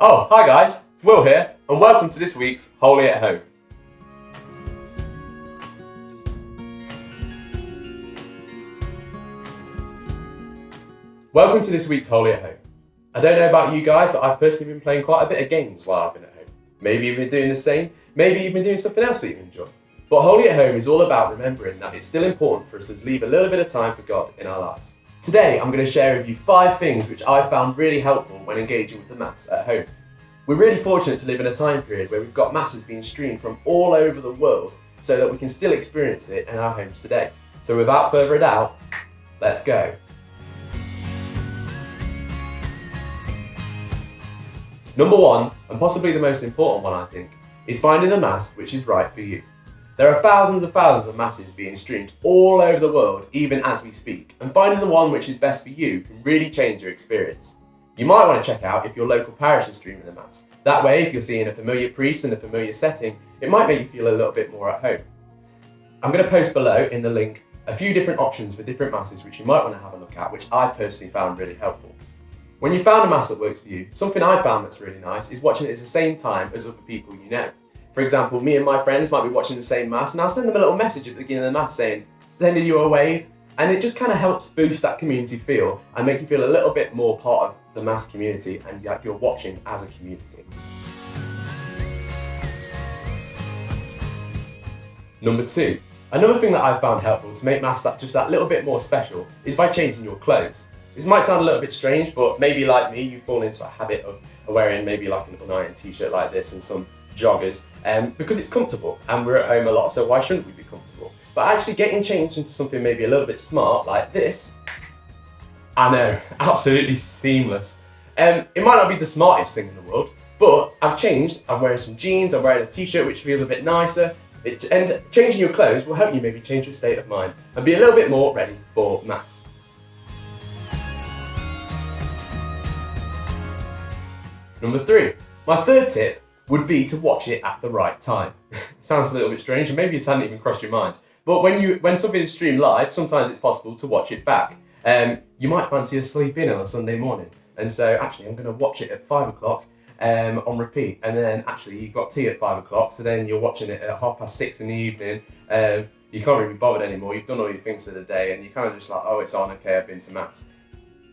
Oh, hi guys, it's Will here, and welcome to this week's Holy at Home. Welcome to this week's Holy at Home. I don't know about you guys, but I've personally been playing quite a bit of games while I've been at home. Maybe you've been doing the same, maybe you've been doing something else that you enjoy. But Holy at Home is all about remembering that it's still important for us to leave a little bit of time for God in our lives. Today, I'm going to share with you 5 things which I've found really helpful when engaging with the Mass at home. We're really fortunate to live in a time period where we've got Masses being streamed from all over the world so that we can still experience it in our homes today. So without further ado, let's go. Number 1, and possibly the most important one I think, is finding the Mass which is right for you. There are thousands of Masses being streamed all over the world even as we speak, and finding the one which is best for you can really change your experience. You might want to check out if your local parish is streaming the Mass. That way, if you're seeing a familiar priest in a familiar setting, it might make you feel a little bit more at home. I'm going to post below in the link a few different options for different Masses which you might want to have a look at, which I personally found really helpful. When you found a Mass that works for you, something I found that's really nice is watching it at the same time as other people you know. For example, me and my friends might be watching the same Mass, and I'll send them a little message at the beginning of the Mass saying, sending you a wave, and it just kind of helps boost that community feel and make you feel a little bit more part of the Mass community and like you're watching as a community. Number 2, another thing that I've found helpful to make Mass just that little bit more special is by changing your clothes. This might sound a little bit strange, but maybe like me, you fall into a habit of wearing maybe like an unironed t-shirt like this and some joggers, because it's comfortable and we're at home a lot, so why shouldn't we be comfortable? But actually getting changed into something maybe a little bit smart like this, I know, absolutely seamless. It might not be the smartest thing in the world, but I've changed. I'm wearing some jeans, I'm wearing a t-shirt which feels a bit nicer, and changing your clothes will help you maybe change your state of mind and be a little bit more ready for Mass. Number 3, my third tip would be to watch it at the right time. Sounds a little bit strange, and maybe it hadn't even crossed your mind. But when something is streamed live, sometimes it's possible to watch it back. You might fancy a sleep in on a Sunday morning, and so actually I'm going to watch it at 5 o'clock on repeat, and then actually you've got tea at 5 o'clock, so then you're watching it at 6:30 in the evening. You can't really be bothered anymore, you've done all your things for the day, and you're kind of just like, oh, it's on, okay, I've been to Mass.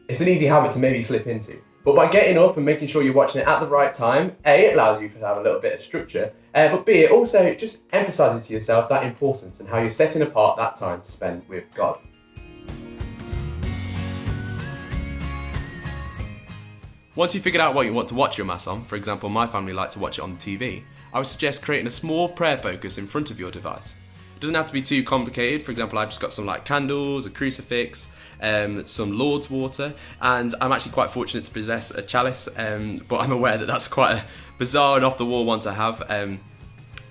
It's an easy habit to maybe slip into. But by getting up and making sure you're watching it at the right time, A, it allows you to have a little bit of structure, but B, it also just emphasises to yourself that importance and how you're setting apart that time to spend with God. Once you've figured out what you want to watch your Mass on, for example, my family like to watch it on the TV, I would suggest creating a small prayer focus in front of your device. It doesn't have to be too complicated. For example, I've just got some like candles, a crucifix, some Lord's water, and I'm actually quite fortunate to possess a chalice, but I'm aware that that's quite a bizarre and off-the-wall one to have.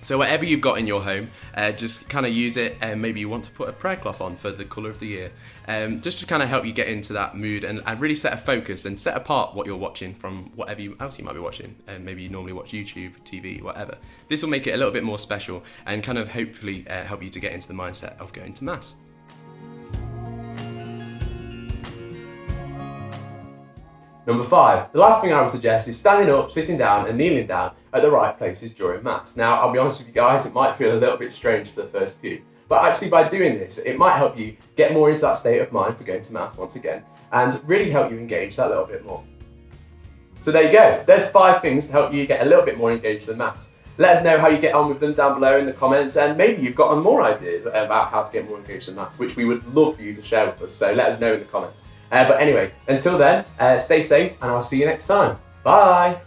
So whatever you've got in your home, just kind of use it, and maybe you want to put a prayer cloth on for the colour of the year, just to kind of help you get into that mood and really set a focus and set apart what you're watching from whatever else you might be watching. Maybe you normally watch YouTube, TV, whatever. This will make it a little bit more special and kind of hopefully help you to get into the mindset of going to Mass. Number 5, the last thing I would suggest is standing up, sitting down and kneeling down at the right places during Mass. Now, I'll be honest with you guys, it might feel a little bit strange for the first few, but actually by doing this, it might help you get more into that state of mind for going to Mass once again, and really help you engage that little bit more. So there you go, there's 5 things to help you get a little bit more engaged in Mass. Let us know how you get on with them down below in the comments, and maybe you've got more ideas about how to get more engaged in Mass, which we would love for you to share with us, so let us know in the comments. But anyway, until then, stay safe and I'll see you next time. Bye!